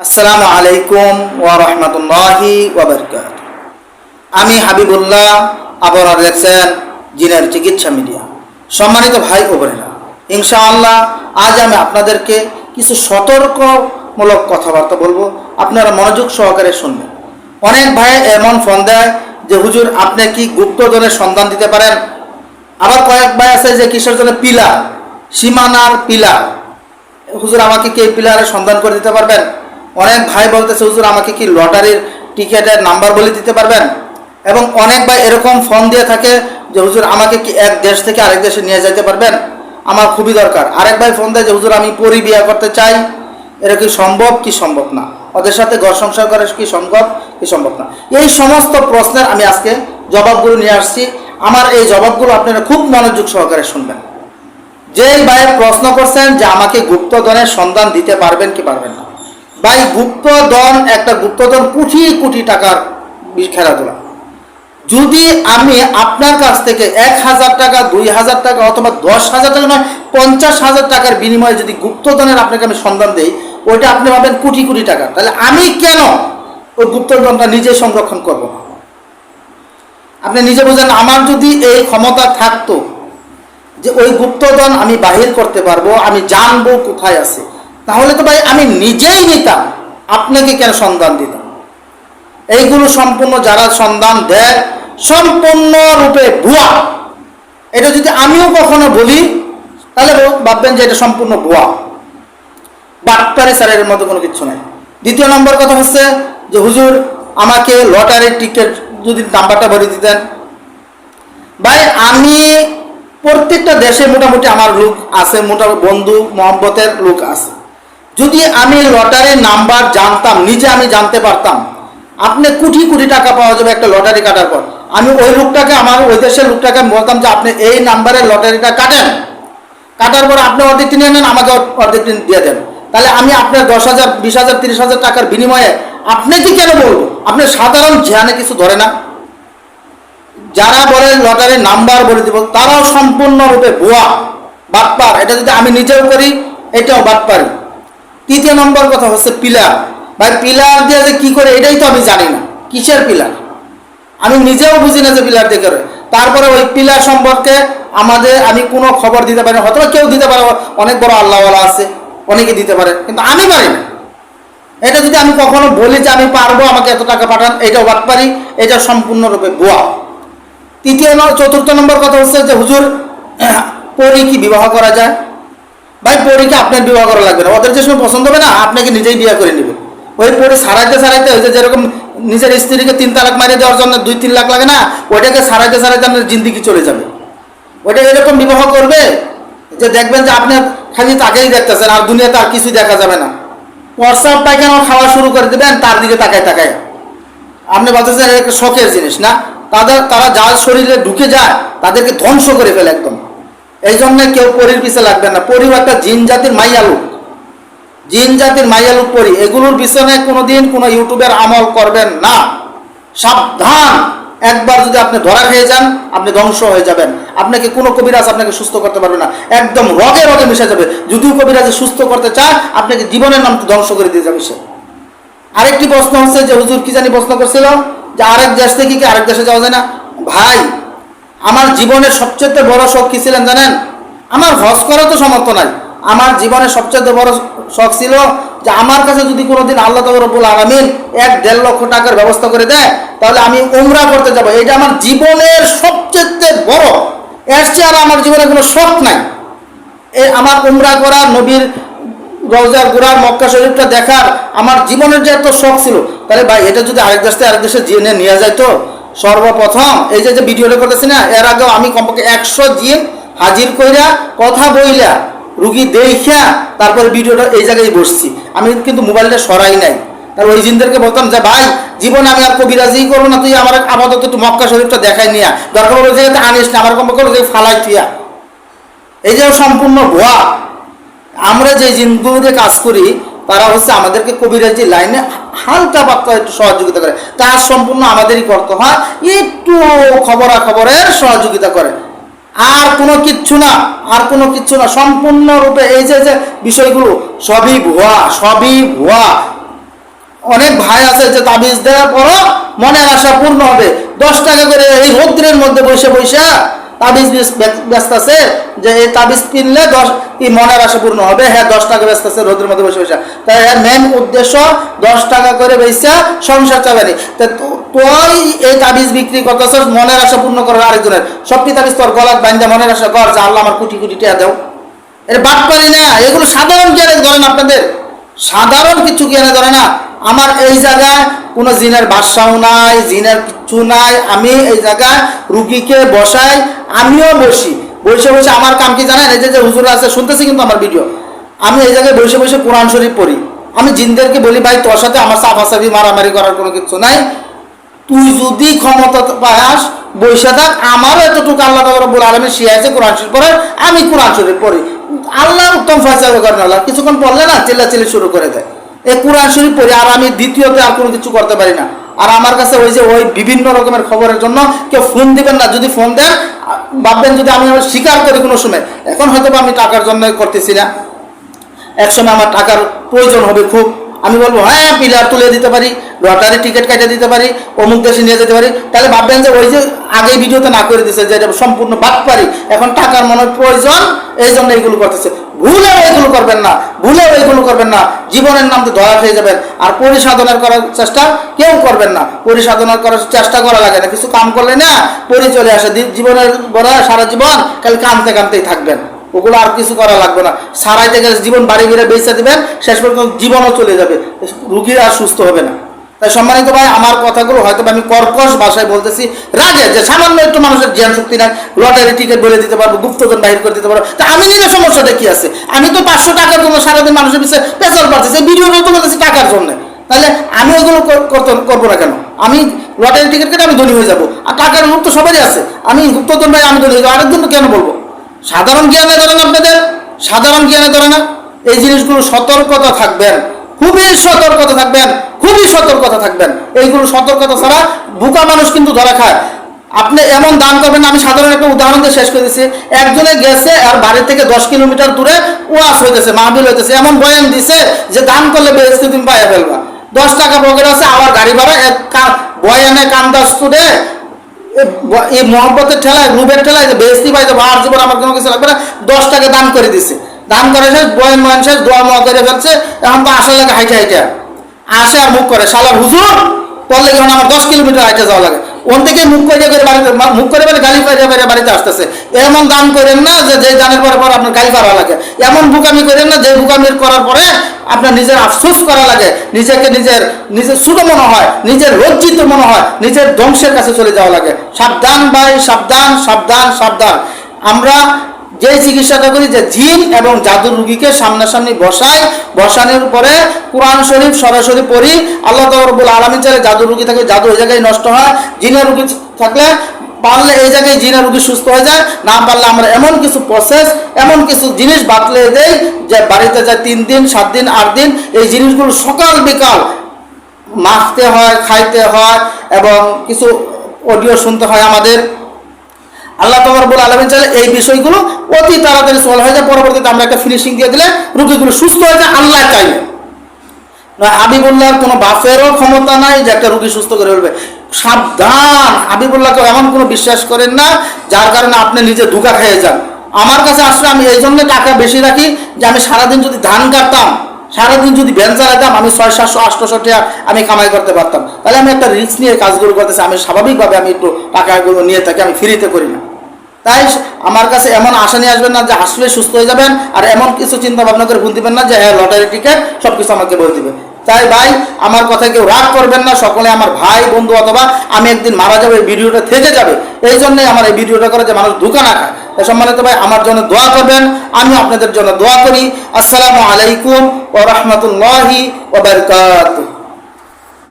আসসালামু আলাইকুম ওয়া রাহমাতুল্লাহি ওয়া বারাকাতুহু। আমি হাবিবুল্লাহ, আপনারা দেখছেন জিনের চিকিৎসা মিডিয়া। সম্মানিত ভাই ও বোনেরা, ইনশাআল্লাহ আজ আমি আপনাদেরকে কিছু সতর্কমূলক কথাবার্তা বলবো, আপনারা মনোযোগ সহকারে শুনবেন। অনেক ভাই এমন ফোন দেয় যে হুজুর আপনি কি গুপ্তধনের সন্ধান দিতে পারেন। আবার কয়েক ভাই আছে যে কিসের জন্য পিলার, সীমানার পিলার, হুজুর আমাকে কি এই পিলারের সন্ধান করে দিতে পারবেন। অনেক ভাই বলতেছে হুজুর আমাকে কি লটারির টিকেটের নাম্বার বলে দিতে পারবেন। এবং অনেক ভাই এরকম ফোন দিয়ে থাকে যে হুজুর আমাকে কি এক দেশ থেকে আরেক দেশে নিয়ে যেতে পারবেন, আমার খুবই দরকার। আরেক ভাই ফোন দেয় যে হুজুর আমি পরি বিয়ে করতে চাই, এটা কি সম্ভব কি সম্ভব না, ওদের সাথে ঘর সংসার করা কি সম্ভব কি সম্ভব না। এই সমস্ত প্রশ্নের আমি আজকে জবাবগুলো নিয়ে আসছি। আমার এই জবাবগুলো আপনারা খুব মনোযোগ সহকারে শুনবেন। যেই ভাই প্রশ্ন করছেন যে আমাকে গুপ্তধনের সন্ধান দিতে পারবেন কি পারবেন না, ভাই গুপ্তধন একটা গুপ্তধন কোটি কোটি টাকার খেলাধুলা। যদি আমি আপনার কাছ থেকে 1000 টাকা, 2000 টাকা অথবা 10,000 টাকা নয় 50,000 টাকার বিনিময়ে যদি গুপ্তধনের আপনাকে আমি সন্ধান দেই, ওইটা আপনি ভাবেন কোটি কোটি টাকা, তাহলে আমি কেন ওই গুপ্তধনটা নিজে সংরক্ষণ করব না? আপনি নিজে বুঝেন, আমার যদি এই ক্ষমতা থাকতো যে ওই গুপ্তধন আমি বাহির করতে পারবো, আমি জানবো কোথায় আছে, তাহলে তো ভাই আমি নিজেই নিতাম, আপনাকে কেন সন্ধান দিতাম। এইগুলো সম্পূর্ণ যারা সন্ধান দেয় সম্পূর্ণরূপে ভুয়া। এটা যদি আমিও কখনো বলি তাহলে ভাববেন যে এটা সম্পূর্ণ ভুয়া, বাটপারি স্যারের মতো কোনো কিছু নাই। দ্বিতীয় নম্বর কথা হচ্ছে যে হুজুর আমাকে লটারির টিকিট যদি নাম্বারটা ভরে দিতেন। ভাই আমি প্রত্যেকটা দেশে মোটামুটি আমার লোক আছে, মোটামুটি বন্ধু মহব্বতের লোক আছে। যদি আমি লটারির নাম্বার জানতাম, নিজে আমি জানতে পারতাম, আপনি কোটি কোটি টাকা পাওয়া যাবে একটা লটারি কাটার পর। আমি ওই লোকটাকে, আমার ওই দেশের লোকটাকে আমি বলতাম যে আপনি এই নাম্বারের লটারিটা কাটেন, কাটার পর আপনি অর্ধেকটি নিয়ে নেন, আমাকে অর্ধেকটি দিয়ে দেন। তাহলে আমি আপনার 10,000, 20,000, 30,000 টাকার বিনিময়ে আপনাকে কেন বলবো? আপনি সাধারণ জ্ঞানে কিছু ধরে না। যারা বলে লটারির নাম্বার বলে দিব, তারাও সম্পূর্ণরূপে ভুয়া, বাটপার। এটা যদি আমি নিজেও করি, এটাও বাটপারি। তৃতীয় নম্বর কথা হচ্ছে পিলার। ভাই পিলার দিয়ে যে কী করে এটাই তো আমি জানি না, কিসের পিলার আমি নিজেও বুঝি না যে পিলার দিয়ে করে। তারপরে ওই পিলার সম্পর্কে আমি কোনো খবর দিতে পারি না। হয়তো কেউ দিতে পারে, অনেক বড় আল্লাহওয়ালা আছে, অনেকে দিতে পারে, কিন্তু আমি পারি না। এটা যদি আমি কখনো বলি যে আমি পারবো, আমাকে এত টাকা পাঠান, এটাও বাটপারি, এটা সম্পূর্ণরূপে ভুয়া। চতুর্থ নম্বর কথা হচ্ছে যে হুজুর পরী কি বিবাহ করা যায়। ভাই পরীকে আপনার বিবাহ করা লাগবে না, ওদের যে সময় পছন্দ হবে না আপনাকে নিজেই বিয়ে করে নেবে। ওই পরী সারাইতে সারাইতে হয়েছে, যেরকম নিজের স্ত্রীকে 3 তালাক মারিয়ে দেওয়ার জন্য 2-3 লাখ লাগে না, ওইটাকে সারাইতে সারাইতে আপনার জিন্দিগি চলে যাবে। ওইটা এরকম বিবাহ করবে যে দেখবেন যে আপনি খালি তাকেই দেখতেছেন, আর দুনিয়াতে আর কিছুই দেখা যাবে না। প্রস্রাব পায়খানা খাওয়া শুরু করে দেবেন তার দিকে তাকায় তাকায়। আপনি বলতেছেন একটা শখের জিনিস না, তারা যার শরীরে ঢুকে যায় তাদেরকে ধ্বংস করে ফেলে একদম। এই জন্য কেউ পরীর পিছে লাগবে না। পরীও একটা জিন জাতির মাইয়ালুক, জিন জাতির মাইয়ালুক পরী। এগুলোর পিছনে কোনোদিন কোনো ইউটিউবের আমল করবেন না, সাবধান। একবার যদি আপনি ধরা খেয়ে যান, আপনি ধ্বংস হয়ে যাবেন। আপনাকে কোনো কবিরাজ আপনাকে সুস্থ করতে পারবে না, একদম রগে রগে মিশে যাবে। যদিও কবিরাজে সুস্থ করতে চায়, আপনাকে জীবনের নাম ধ্বংস করে দিয়ে যাবে সে। আরেকটি প্রশ্ন হচ্ছে যে হুজুর কি জানি প্রশ্ন করছিল যে আরেক দেশ থেকে কি আরেক দেশে যাওয়া যায় না। ভাই আমার জীবনের সবচেয়ে বড় শখ কি ছিলেন জানেন? আমার হজ করা তো সামর্থ্য নাই। আমার জীবনের সবচেয়ে বড় শখ ছিল যে আমার কাছে যদি কোনোদিন আল্লাহ তাআলা রব্বুল আলামিন 1-1.5 লক্ষ টাকার ব্যবস্থা করে দেয়, তাহলে আমি উমরা করতে যাব। এটা আমার জীবনের সবচেয়ে বড়, এর চেয়ে আর আমার জীবনে কোনো শখ নাই। আমার উমরা করা, নবীর রওজার গোড়ার মক্কা শরীফটা দেখার আমার জীবনের যে এত শখ ছিল, তাহলে ভাই এটা যদি আরেক দেশ থেকে আরেক দেশে জিনে নিয়ে যায়, তো সর্বপ্রথম এই যে ভিডিওটা করতেছি না, এর আগেও আমি কমপক্ষে 100 জিন হাজির কইরা কথা বইলা রুগী দেখা তারপরে ভিডিওটা এই জায়গায় বসছি। আমি কিন্তু মোবাইলটা সরাই নাই। তাহলে ওই জিনদেরকে বলতাম যে ভাই জীবনে আমি আর কবিরাজি করবো না, তুই আমার আপাতত একটু মক্কা শরীফটা দেখাই নিয়া, দরকার হলো যে আনিস না, আমার কমপক্ষে ফালাই তুইয়া। এই যে সম্পূর্ণ ভুয়া। আমরা যে জিনগুলোতে কাজ করি তারা হচ্ছে আমাদেরকে কবিরাজি লাইনে হালকা পাতলা একটু সহযোগিতা করে, কাজ সম্পূর্ণ আমাদেরই করতে হয়, একটু খবরাখবরের সহযোগিতা করে, আর কোনো কিচ্ছু না, আর কোনো কিচ্ছু না। সম্পূর্ণরূপে এই যে বিষয়গুলো সবই ভুয়া, সবই ভুয়া। অনেক ভাই আছে যে তাবিজ দেওয়ার পরও মনের আশা পূর্ণ হবে, 10 টাকা করে এই রৌদ্রের মধ্যে বসে বসে তাবিজ ব্যস্ত আছে যে এই তাবিজ কিনলে মনের আশা পূর্ণ হবে। হ্যাঁ, 10 টাকা ব্যস্ত আছে রৌদ্রের মধ্যে বসে বসে, তাই মেন উদ্দেশ্য 10 টাকা করে বেচা সংসার চালানি। তুই এই তাবিজ বিক্রি করতেছ মনের আশা পূর্ণ করার আরেকজনের, সবটি তাবিজ তোর গলাত বান্ধা মনের আশা কর যে আল্লাহ আমার কোটি কোটি টাকা দাও। এটা বাদ পারি না, এগুলো সাধারণ জ্ঞানে ধরেন, আপনাদের সাধারণ কিছু জ্ঞানে ধরে না। আমার এই জায়গায় কোনো জিনের বাসাও নাই, জিনের কিছু নাই। আমি এই জায়গায় রুগীকে বসাই, আমিও বসে বসে আমার কাম কি জানেন? এই যে হুজুর আছে শুনতেছি কিন্তু আমার ভিডিও, আমি এই জায়গায় বসে বসে কোরআন শরীফ পড়ি। আমি জিনদেরকে বলি ভাই তোর সাথে আমার সাফাসাফি মারামারি করার কোনো কিছু নাই, তুই যদি ক্ষমতা পাস বসে থাক, আমারও এতটুকু আল্লাহ রাব্বুল আলামিন শিয়াইছে কোরআন শরীফ পড়ে, আমি কোরআন শরীফ পড়ি। আল্লাহ উত্তম ফয়সালা করেন, আল্লাহ কিছুক্ষণ পড়লে না চিল্লাচিল্লি শুরু করে দেয়। এই কোরআন শরীফ পড়ি আর আমি দ্বিতীয়তে আর কোনো কিছু করতে পারি না। আর আমার কাছে ওই বিভিন্ন রকমের খবরের জন্য কেউ ফোন দিবেন না, যদি ফোন দেন ভাববেন যদি আমি স্বীকার করি কোনো সময়। এখন হয়তো আমি টাকার জন্য করতেছি না, একসময় আমার টাকার প্রয়োজন হবে খুব, আমি বলবো হ্যাঁ পিলার তুলে দিতে পারি, লটারি টিকিট কেটে দিতে পারি, অমুক দেশে নিয়ে যেতে পারি, তাহলে ভাববেন যে ওই যে আগে ভিডিওতে না করে দিচ্ছে যে এটা সম্পূর্ণ বাদ পারি, এখন টাকার মনে প্রয়োজন এই জন্য এইগুলো করতেছে। ভুলেও এইগুলো করবেন না, ভুলেও এইগুলো করবেন না, জীবনের নাম তো ধরা খেয়ে যাবেন। আর পরিসাধনার করার চেষ্টা কেউ করবেন না, পরিসাধনার করার চেষ্টা করা লাগে না, কিছু কাম করলে না পরি চলে আসে জীবনের বড়, সারা জীবন খালি কামতে কামতেই থাকবেন, ওগুলো আর কিছু করা লাগবে না। সারাইতে গেলে জীবন বাড়ি ঘিরে বেঁচে দেবেন, শেষ পর্যন্ত জীবনও চলে যাবে, রুগীর আর সুস্থ হবে না। তাই সম্মানিত ভাই, আমার কথাগুলো হয়তো আমি কর্কশ ভাষায় বলতেছি, রাগে যে সামান্য একটু মানুষের জ্ঞান শক্তি নাই, লটারি টিকিট বলে দিতে পারবো, গুপ্তধন বাহির করে দিতে পারবো, তা আমি নিলে সমস্যাটা কি আছে? আমি তো 500 টাকার জন্য সারাদিন মানুষের পিছিয়ে পেছাল পাচ্ছি, ভিডিওটা তো বলতেছি টাকার জন্য, তাহলে আমি ওইগুলো করবো না কেন? আমি লটারি টিকিট কেটে আমি ধনী হয়ে যাবো, আর টাকার লোক তো সবারই আছে, আমি গুপ্তধন ভাই আমি ধনী হয়ে যাবো, আরেকজন কেন বলবো? সাধারণ জ্ঞানে ধরে না, আপনাদের সাধারণ জ্ঞানে ধরে না। এই জিনিসগুলো সতর্কতা থাকবেন, খুবই সতর্কতা থাকবেন, খুবই সতর্কতা থাকবেন। এইগুলো সতর্কতা ছাড়া বোকা মানুষ কিন্তু ধরা খায়। আপনি এমন দান করবেন, আমি সাধারণ একটা উদাহরণ দিয়ে শেষ করে দিচ্ছি। একজনে গেছে আর বাড়ি থেকে 10 কিলোমিটার দূরে ওয়াজ হইতেছে, মাহফিল হইতেছে, এমন বয়ান দিছে যে দান করলে বেহেশতে তুমি পাইয়া ফেলবা, 10 টাকা পকেট আছে, আবার গাড়ি ভাড়া, বয়ানে কান্দাস করে এই মহব্বতের ঠেলায়, রুবের ঠেলায় যে বেহেশতি পাই যাবো, আর জীবন আমার কোনো কিছু লাগবে না, 10 টাকা দান করে দিছে, দান করে শেষ, বয়ান ময়ান শেষ, দোয়া মোয়া করে ফেলছে। এখন তো আসার লাগে হাইটে হাইটে আসে আর মুখ করে শালার হুজুর করলে যখন আমার 10 কিলোমিটার হাইটে যাওয়া লাগে, ওন থেকে মুখ করে বাড়িতে, মুখ করে গালি পাইরে বাড়িতে আসতেছে। এমন দান করেন না যে দানের পরে পর আপনার গালি পাওয়া লাগে, এমন বুকামি করেন না যে বুকামি করার পরে আপনার নিজের আফসোস করা লাগে, নিজেকে নিজের ছোট মনে হয়, নিজের লজ্জিত মনে হয়, নিজের ধ্বংসের কাছে চলে যাওয়া লাগে। সাবধান ভাই, সাবধান সাবধান সাবধান। আমরা যে চিকিৎসাটা করি যে জিন এবং জাদুর রুগীকে সামনাসামনি বসানোর পরে কোরআন শরীফ সরাসরি পড়ি, আল্লাহ রাব্বুল আলামিন চাইলে জাদুর রুগী থাকলে জাদু ওই জায়গায় নষ্ট হয়, জিনের রুগী থাকলে পারলে এই জায়গায় জিনের রুগী সুস্থ হয়ে যায়, না পারলে আমরা এমন কিছু প্রসেস, এমন কিছু জিনিস বাতলে দেই যে বাড়িতে যায় 3 দিন 7 দিন 8 দিন, এই জিনিসগুলো সকাল বিকাল মাখতে হয়, খাইতে হয় এবং কিছু অডিও শুনতে হয় আমাদের। আল্লাহ রাব্বুল আলামিন চাইলে এই বিষয়গুলো অতি তাড়াতাড়ি সলভ হয়ে যায়, পরবর্তীতে আমরা একটা ফিনিশিং দিয়ে দিলে রোগীগুলো সুস্থ হয়ে যায়, আল্লাহ চাইলে। হাবিবুল্লাহর কোনো বাফেরও ক্ষমতা নাই যে একটা রোগী সুস্থ করে ফেলবে। সাবধান, হাবিবুল্লাহকে এমন কোনো বিশ্বাস করেন না যার কারণে আপনি নিজে ধোঁকা খেয়ে যান। আমার কাছে আসলে আমি এই জন্য টাকা বেশি রাখি যে আমি সারাদিন যদি ধান কাটতাম, সারাদিন যদি ভ্যান চালাতাম, আমি 600-700-800 টাকা আমি কামাই করতে পারতাম। তাহলে আমি একটা রিস্ক নিয়ে কাজগুলো করতেছি, আমি স্বাভাবিকভাবে আমি একটু টাকাগুলো নিয়ে থাকি, আমি ফ্রিতে করি না। তাই আমার কাছে এমন আশা নিয়ে আসবেন না যে আসলে সুস্থ হয়ে যাবেন, আর এমন কিছু চিন্তা ভাবনা করে ভুল দিবেন না যে হ্যাঁ লটারি টিকিট সব কিছু আমাকে বলে দিবে। তাই ভাই আমার কথা কেউ রাগ করবেন না, সকলে আমার ভাই বন্ধু, অথবা আমি একদিন মারা যাবো এই ভিডিওটা থেকে যাবে, এই জন্যই আমার এই ভিডিওটা করে যে মানুষ ধোঁকা না খায়। সম্মানিত ভাই আমার জন্য দোয়া করবেন, আমি আপনাদের জন্য দোয়া করি। আসসালামু আলাইকুম ওয়া রাহমাতুল্লাহি ওয়া বারাকাতুহু।